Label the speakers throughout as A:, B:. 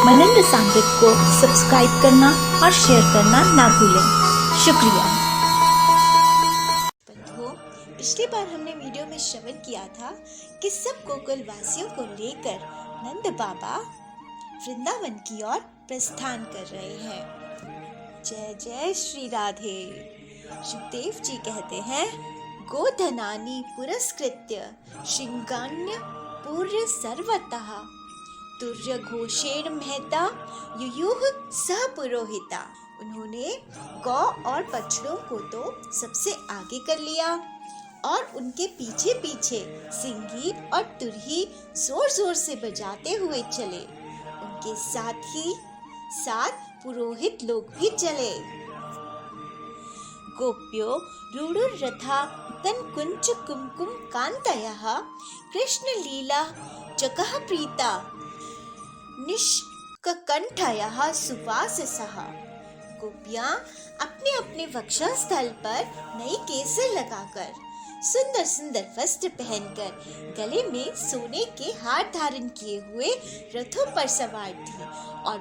A: मनन रसामृत को सब्सक्राइब करना और शेयर करना ना भूलें। शुक्रिया।
B: बंधुओं, पिछली बार हमने वीडियो में श्रवण किया था कि सब गोकुल वासियों को लेकर नंद बाबा वृंदावन की ओर प्रस्थान कर रहे हैं। जय जय श्री राधे। सुखदेव जी कहते हैं, गोधनानि पुरस्कृत्य श्रृंगान्य पूर्य सर्वतः तुर्य घोषेण महता युयुः सह पुरोहिता। उन्होंने गौ और बछड़ों को तो सबसे आगे कर लिया और उनके पीछे पीछे सिंगी और तुरही जोर जोर से बजाते हुए चले। उनके साथ ही साथ पुरोहित लोग भी चले। गोप्यो रूढ़ुरथा तन्कुंच कुमकुम कांतयः कृष्ण लीला जगह प्रीता निष्ककंठयः सुवाससः। गोपियां अपने अपने वक्षस्थल पर नई केसर लगाकर, सुंदर सुंदर वस्त्र पहनकर, गले में सोने के हार धारण किए हुए रथों पर सवार थी और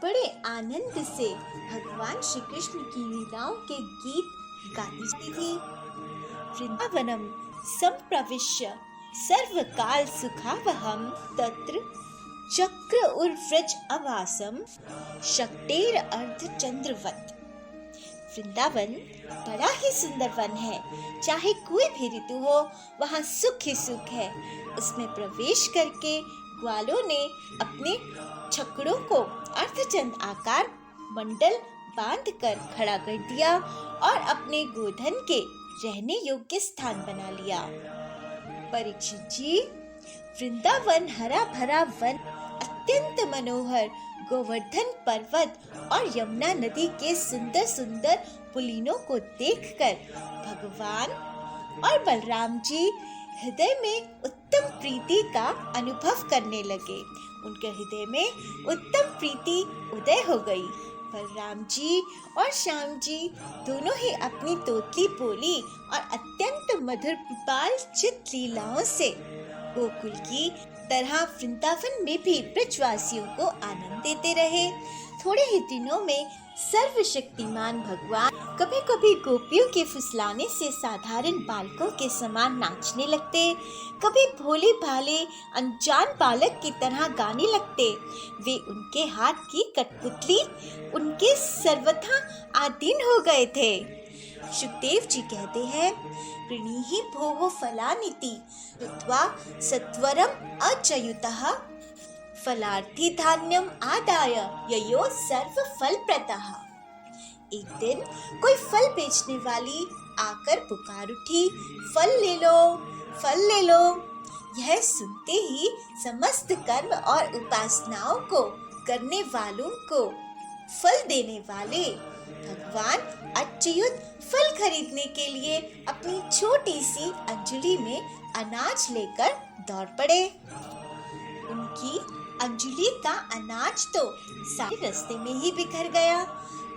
B: बड़े आनंद से भगवान श्री कृष्ण की लीलाओं के गीत गाती थी। वृंदावनम संप्रविश्य सर्वकाल सुखावहम तत्र चक्र उर्व्रज आवासम शक्तेर अर्ध चंद्रवत। वृंदावन बड़ा ही सुंदर वन है। चाहे कोई भी ऋतु हो, वहाँ सुख ही सुख है। उसमें प्रवेश करके ग्वालों ने अपने छकड़ों को अर्धचंद्र आकार मंडल बांध कर खड़ा कर दिया और अपने गोधन के रहने योग्य स्थान बना लिया। परीक्षित जी, वृंदावन हरा भरा वन, अत्यंत मनोहर गोवर्धन पर्वत और यमुना नदी के सुंदर सुंदर पुलिनों को देखकर भगवान और बलराम जी हृदय में उत्तम प्रीति का अनुभव करने लगे। उनके हृदय में उत्तम प्रीति उदय हो गई। बलराम जी और श्याम जी दोनों ही अपनी तोतली बोली और अत्यंत मधुर बाल चित लीलाओं से गोकुल की तरह वृंदावन में भी ब्रजवासियों को आनंद देते रहे। थोड़े ही दिनों में सर्वशक्तिमान भगवान कभी कभी गोपियों के फुसलाने से साधारण बालकों के समान नाचने लगते, कभी भोले भाले अनजान बालक की तरह गाने लगते। वे उनके हाथ की कठपुतली उनके सर्वथा आधीन हो गए थे। सुखदेव जी कहते हैं, प्रणीहि भोः फलानिति कृत्वा सत्वरम अच्युतः फलार्थी धान्यम आदाय ययो सर्व फल प्रतः। एक दिन कोई फल बेचने वाली आकर पुकार उठी, फल ले लो, फल ले लो। यह सुनते ही समस्त कर्म और उपासनाओं को करने वालों को फल देने वाले भगवान अच्युत फल खरीदने के लिए अपनी छोटी सी अंजलि में अनाज लेकर दौड़ पड़े। उनकी अंजलि का अनाज तो सारे रास्ते में ही बिखर गया,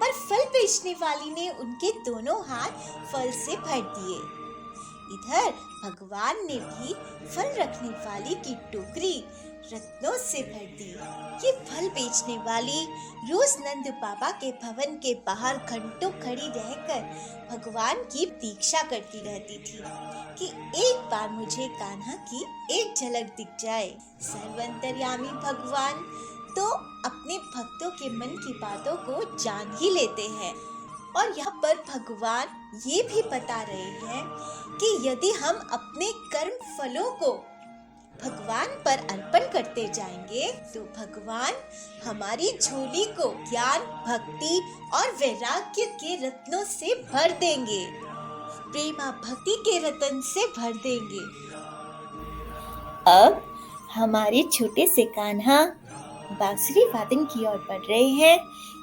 B: पर फल बेचने वाली ने उनके दोनों हाथ फल से भर दिए। इधर भगवान ने भी फल रखने वाली की टोकरी रत्नों से भर दी। ये फल बेचने वाली रोज नंद बाबा के भवन के बाहर घंटों खड़ी रहकर भगवान की प्रतीक्षा करती रहती थी कि एक बार मुझे कान्हा की एक झलक दिख जाए। सर्वंतर्यामी भगवान तो अपने भक्तों के मन की बातों को जान ही लेते हैं और यहाँ पर भगवान ये भी बता रहे हैं कि यदि हम अपने कर्म फलों को भगवान पर अर्पण करते जाएंगे तो भगवान हमारी झोली को ज्ञान, भक्ति और वैराग्य के रत्नों से भर देंगे, प्रेमा भक्ति के रत्न से भर देंगे। अब हमारे छोटे से कान्हा बांसुरी वादन की ओर बढ़ रहे हैं।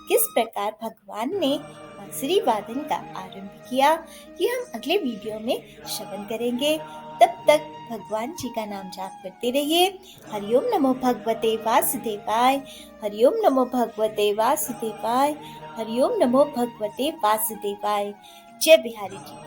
B: किस प्रकार भगवान ने बांसुरी वादन का आरंभ किया, ये हम अगले वीडियो में श्रवण करेंगे। तब तक भगवान जी का नाम जाप करते रहिए। हरिओम नमो भगवते वासुदेवाय, हरिओम नमो भगवते वासुदेवाय, हरिओम नमो भगवते वासुदेवाय। जय बिहारी जी।